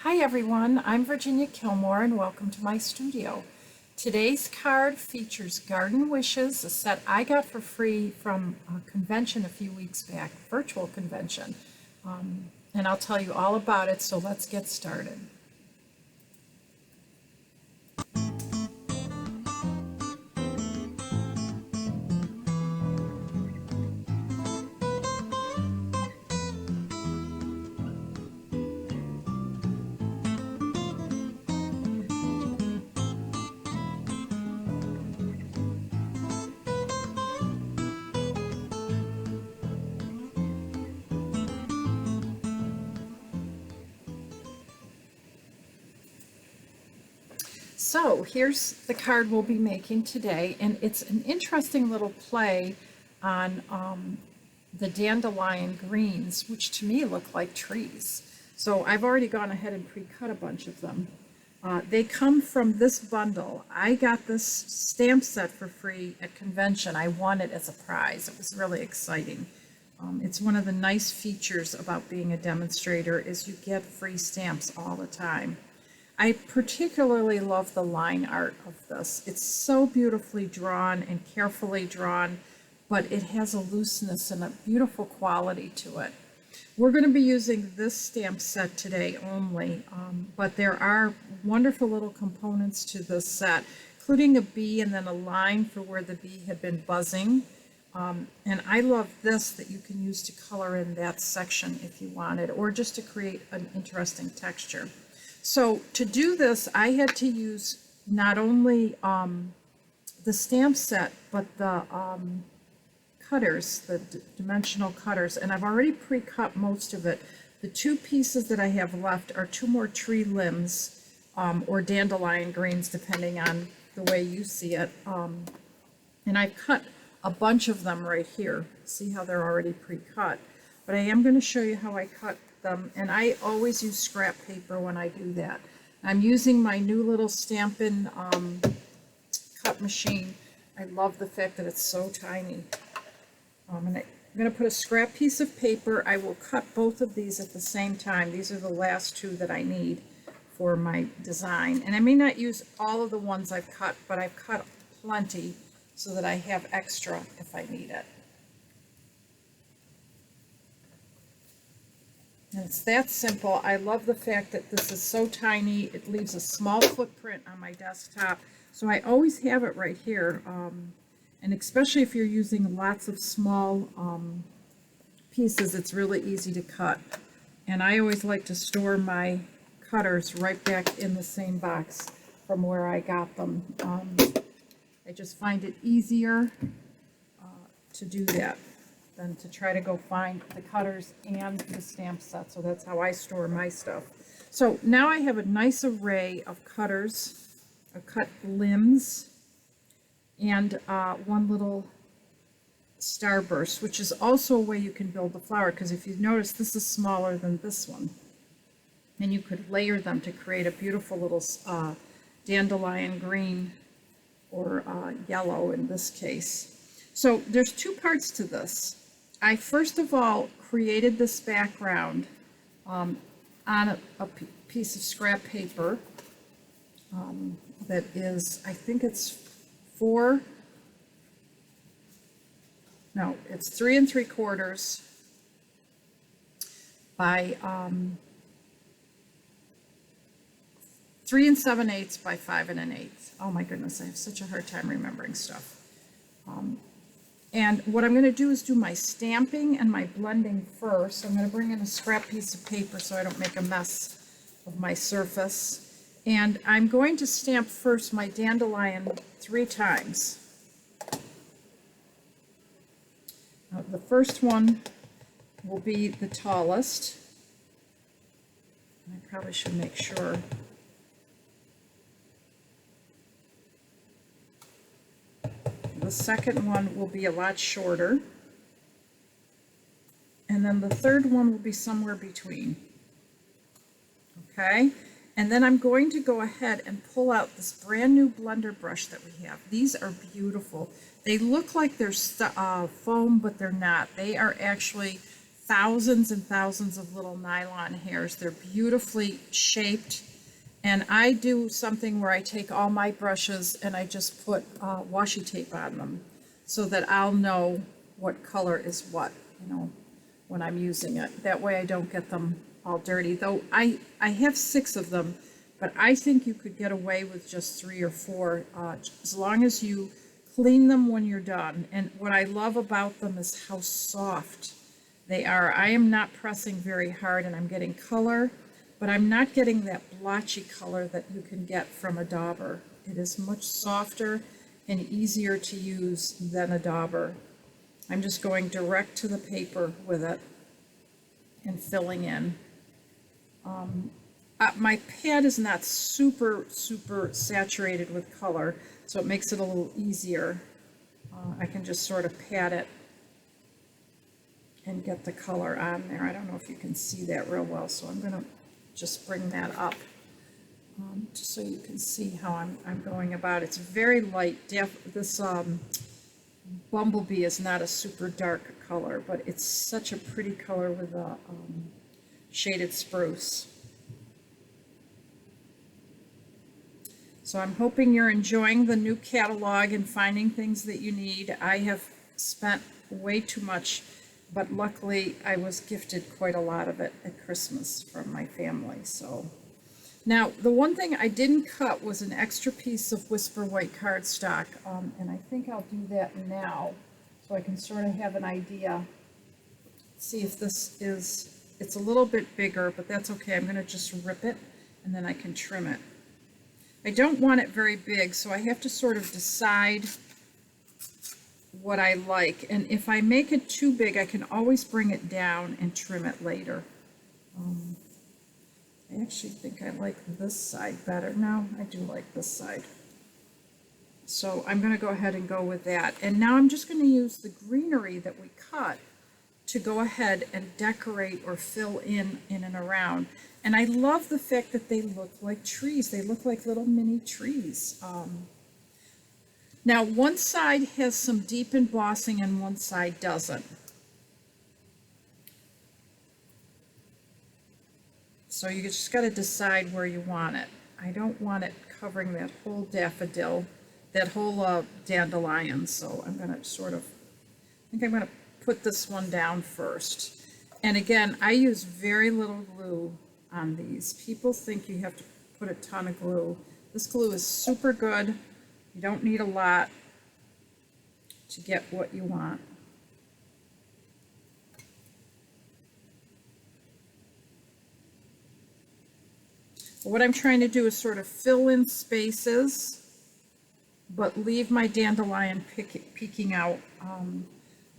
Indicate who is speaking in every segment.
Speaker 1: Hi everyone, I'm Virginia Killmore and welcome to my studio. Today's card features Garden Wishes, a set I got for free from a convention a few weeks back, virtual convention. And I'll tell you all about it, so let's get started. So here's the card we'll be making today, and it's an interesting little play on the dandelion greens, which to me look like trees. So I've already gone ahead and pre-cut a bunch of them. They come from this bundle. I got this stamp set for free at convention. I won it as a prize. It was really exciting. It's one of the nice features about being a demonstrator is you get free stamps all the time. I particularly love the line art of this. It's so beautifully drawn and carefully drawn, but it has a looseness and a beautiful quality to it. We're going to be using this stamp set today only, but there are wonderful little components to this set, including a bee and then a line for where the bee had been buzzing. And I love this that you can use to color in that section if you wanted, or just to create an interesting texture. So to do this, I had to use not only the stamp set, but the cutters, the dimensional cutters, and I've already pre-cut most of it. The two pieces that I have left are two more tree limbs or dandelion greens, depending on the way you see it. And I've cut a bunch of them right here. See how they're already pre-cut. But I am going to show you how I cut them, and I always use scrap paper when I do that. I'm using my new little Stampin' cut machine. I love the fact that it's so tiny. And I'm going to put a scrap piece of paper. I will cut both of these at the same time. These are the last two that I need for my design. And I may not use all of the ones I've cut, but I've cut plenty so that I have extra if I need it. And it's that simple. I love the fact that this is so tiny. It leaves a small footprint on my desktop. So I always have it right here. And especially if you're using lots of small pieces, it's really easy to cut. And I always like to store my cutters right back in the same box from where I got them. I just find it easier to do that than to try to go find the cutters and the stamp set. So that's how I store my stuff. So now I have a nice array of cutters, cut limbs, and one little starburst, which is also a way you can build the flower, because if you notice, this is smaller than this one. And you could layer them to create a beautiful little dandelion green or yellow in this case. So there's two parts to this. I first of all created this background on a piece of scrap paper that is, I think it's it's 3 3/4 by 3 7/8 by 5 1/8. Oh my goodness, I have such a hard time remembering stuff. And what I'm going to do is do my stamping and my blending first. I'm going to bring in a scrap piece of paper so I don't make a mess of my surface. And I'm going to stamp first my dandelion 3 times. Now, the first one will be the tallest. I probably should make sure. The second one will be a lot shorter. And then the third one will be somewhere between. Okay? And then I'm going to go ahead and pull out this brand new blender brush that we have. These are beautiful. They look like they're foam, but they're not. They are actually thousands and thousands of little nylon hairs. They're beautifully shaped. And I do something where I take all my brushes and I just put washi tape on them so that I'll know what color is what, you know, when I'm using it. That way I don't get them all dirty. Though I have 6 of them, but I think you could get away with just 3 or 4 as long as you clean them when you're done. And what I love about them is how soft they are. I am not pressing very hard and I'm getting color, but I'm not getting that blotchy color that you can get from a dauber. It is much softer and easier to use than a dauber. I'm just going direct to the paper with it and filling in. My pad is not super saturated with color, so it makes it a little easier. I can just sort of pat it and get the color on there. I don't know if you can see that real well, so I'm going to just bring that up just so you can see how I'm going about it. It's very light. This Bumblebee is not a super dark color, but it's such a pretty color with a shaded spruce. So I'm hoping you're enjoying the new catalog and finding things that you need. I have spent way too much, but luckily I was gifted quite a lot of it at Christmas from my family. So now the one thing I didn't cut was an extra piece of Whisper White cardstock, and I think I'll do that now so I can sort of have an idea. See if this is, it's a little bit bigger, but that's okay. I'm going to just rip it and then I can trim it. I don't want it very big, so I have to sort of decide what I like. And if I make it too big, I can always bring it down and trim it later. I actually think I like this side better. No, I do like this side. So I'm going to go ahead and go with that. And now I'm just going to use the greenery that we cut to go ahead and decorate or fill in and around. And I love the fact that they look like trees. They look like little mini trees. Now one side has some deep embossing and one side doesn't. So you just got to decide where you want it. I don't want it covering that whole daffodil, that whole dandelion. So I'm going to sort of, I think I'm going to put this one down first. And again, I use very little glue on these. People think you have to put a ton of glue. This glue is super good. You don't need a lot to get what you want. What I'm trying to do is sort of fill in spaces, but leave my dandelion peeking out. I'm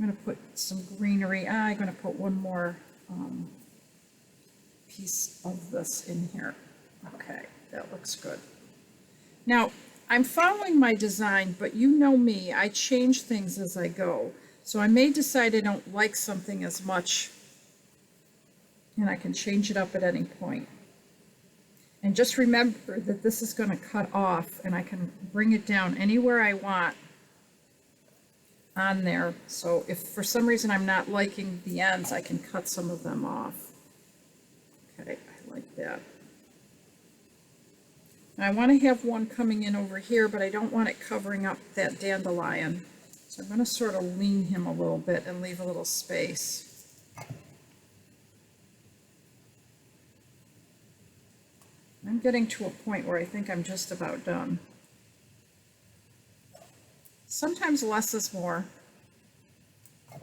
Speaker 1: going to put some greenery. I'm going to put one more piece of this in here. Okay, that looks good. Now, I'm following my design, but you know me, I change things as I go. So I may decide I don't like something as much, and I can change it up at any point. And just remember that this is going to cut off, and I can bring it down anywhere I want on there. So if for some reason I'm not liking the ends, I can cut some of them off. Okay, I like that. Now I want to have one coming in over here, but I don't want it covering up that dandelion. So I'm going to sort of lean him a little bit and leave a little space. I'm getting to a point where I think I'm just about done. Sometimes less is more. I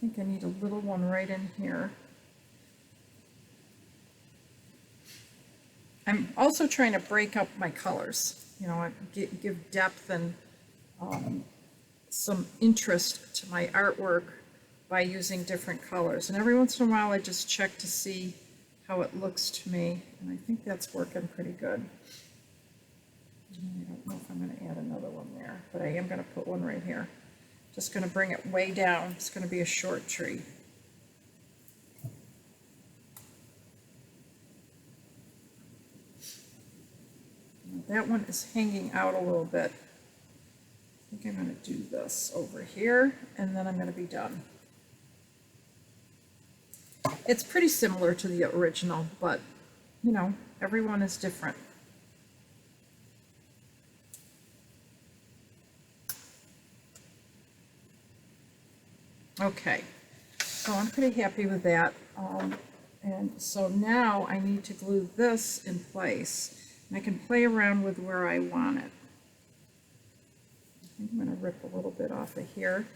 Speaker 1: think I need a little one right in here. I'm also trying to break up my colors, you know, give depth and some interest to my artwork by using different colors. And every once in a while I just check to see how it looks to me, and I think that's working pretty good. I don't know if I'm going to add another one there, but I am going to put one right here. Just going to bring it way down. It's going to be a short tree. That one is hanging out a little bit. think I'm going to do this over here, and then I'm going to be done. It's pretty similar to the original, but you know, everyone is different. Okay, so I'm pretty happy with that. And so now I need to glue this in place. And I can play around with where I want it. I think I'm going to rip a little bit off of here.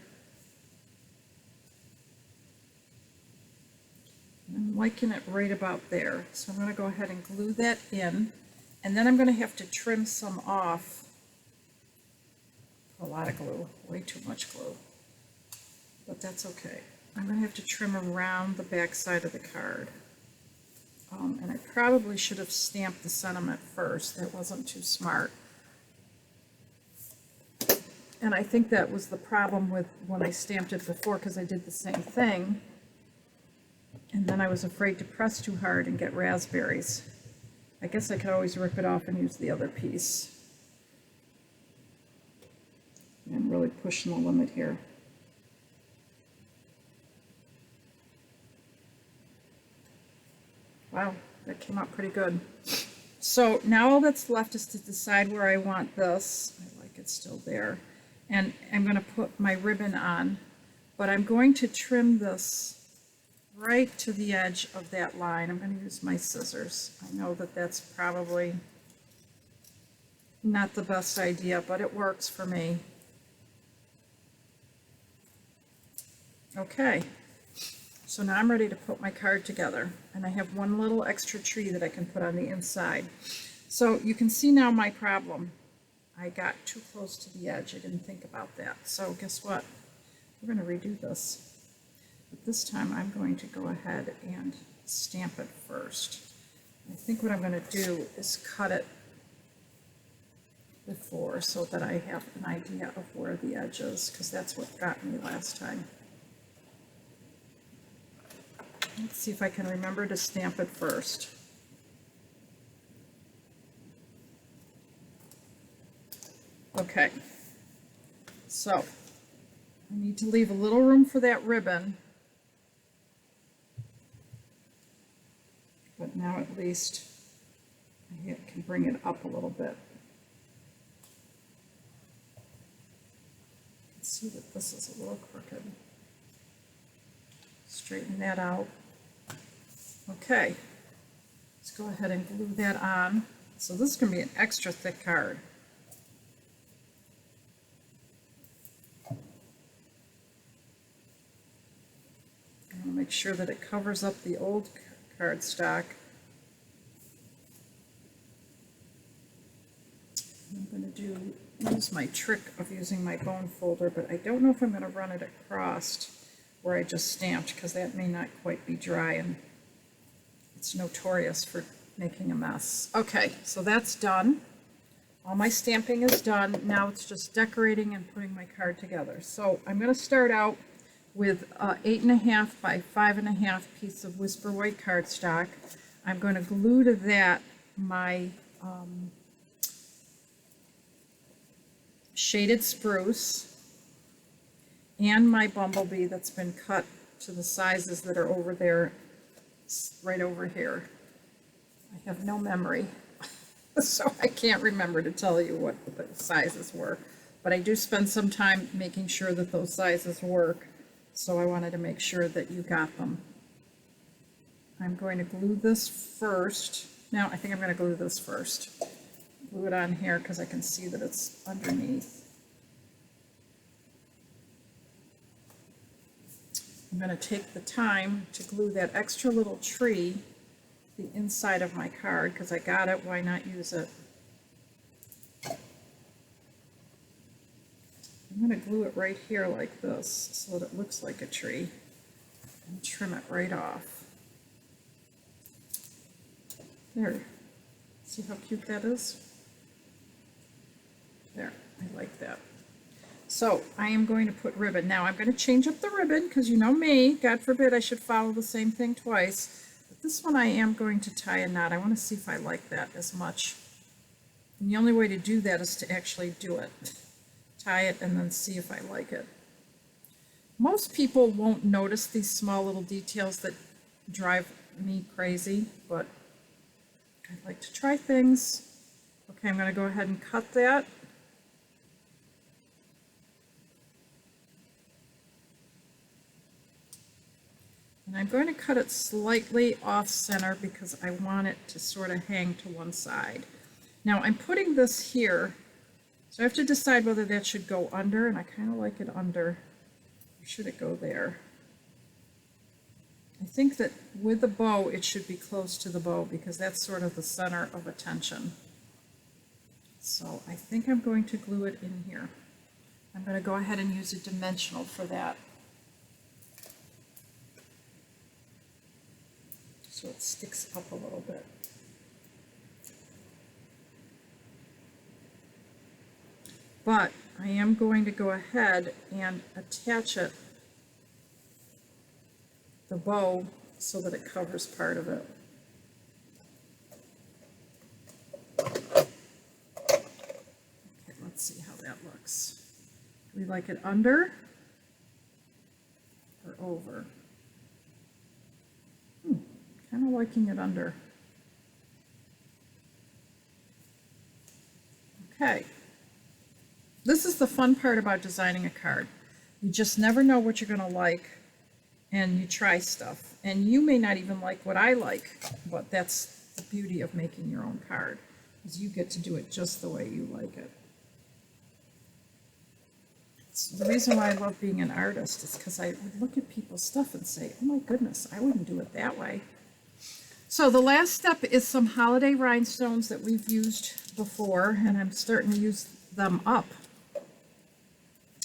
Speaker 1: I'm liking it right about there. So I'm going to go ahead and glue that in. And then I'm going to have to trim some off. A lot of glue, way too much glue. But that's okay. I'm going to have to trim around the back side of the card. And I probably should have stamped the sentiment first. That wasn't too smart. And I think that was the problem with when I stamped it before, because I did the same thing. And then I was afraid to press too hard and get raspberries. I guess I could always rip it off and use the other piece. I'm really pushing the limit here. Wow, that came out pretty good. So now all that's left is to decide where I want this. I like it still there. And I'm going to put my ribbon on, but I'm going to trim this right to the edge of that line. I'm going to use my scissors. I know that that's probably not the best idea, but it works for me. Okay, so now I'm ready to put my card together, and I have one little extra tree that I can put on the inside. So you can see now my problem. I got too close to the edge. I didn't think about that. So guess what? We're going to redo this. But this time I'm going to go ahead and stamp it first. I think what I'm going to do is cut it before so that I have an idea of where the edge is, because that's what got me last time. Let's see if I can remember to stamp it first. Okay, so I need to leave a little room for that ribbon, but now at least I can bring it up a little bit. You can see that this is a little crooked. Straighten that out. Okay, let's go ahead and glue that on. So this is going to be an extra thick card. I'm going to make sure that it covers up the old cardstock. I'm going to use my trick of using my bone folder, but I don't know if I'm going to run it across where I just stamped, because that may not quite be dry, and it's notorious for making a mess. Okay, so that's done. All my stamping is done. Now it's just decorating and putting my card together. So I'm going to start out with 8.5 by 5.5 piece of Whisper White cardstock. I'm going to glue to that my shaded Spruce and my Bumblebee that's been cut to the sizes that are over there, right over here. I have no memory, so I can't remember to tell you what the sizes were, but I do spend some time making sure that those sizes work, so I wanted to make sure that you got them. I'm going to glue this first. Now I think I'm going to glue this first. Glue it on here because I can see that it's underneath. I'm going to take the time to glue that extra little tree to the inside of my card, because I got it, why not use it? I'm going to glue it right here like this so that it looks like a tree, and trim it right off. There. See how cute that is? There, I like that. So I am going to put ribbon. Now I'm going to change up the ribbon, because you know me, God forbid I should follow the same thing twice. But this one I am going to tie a knot. I want to see if I like that as much. And the only way to do that is to actually do it. tie it, and then see if I like it. Most people won't notice these small little details that drive me crazy, but I like to try things. Okay, I'm going to go ahead and cut that. And I'm going to cut it slightly off center because I want it to sort of hang to one side. Now I'm putting this here, so I have to decide whether that should go under, and I kind of like it under, or should it go there? I think that with the bow it should be close to the bow because that's sort of the center of attention. So I think I'm going to glue it in here. I'm going to go ahead and use a dimensional for that. So it sticks up a little bit. But I am going to go ahead and attach it, the bow, so that it covers part of it. Okay, let's see how that looks. Do we like it under or over? Kind of liking it under. Okay. This is the fun part about designing a card. You just never know what you're going to like, and you try stuff. And you may not even like what I like, but that's the beauty of making your own card, is you get to do it just the way you like it. It's the reason why I love being an artist is because I would look at people's stuff and say, oh my goodness, I wouldn't do it that way. So the last step is some holiday rhinestones that we've used before, and I'm starting to use them up.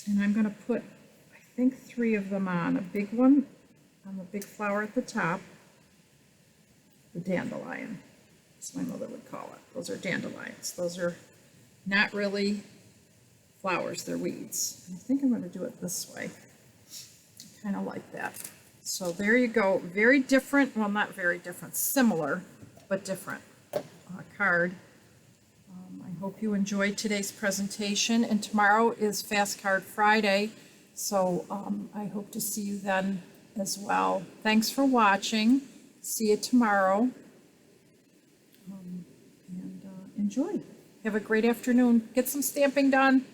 Speaker 1: And I'm going to put, I think, 3 of them on. A big one on the big flower at the top, the dandelion, as my mother would call it. Those are dandelions. Those are not really flowers, they're weeds. And I think I'm going to do it this way. I kind of like that. So there you go. Very different, well, not very different, similar, but different card. I hope you enjoyed today's presentation, and tomorrow is Fast Card Friday, so I hope to see you then as well. Thanks for watching. See you tomorrow, and enjoy. Have a great afternoon. Get some stamping done.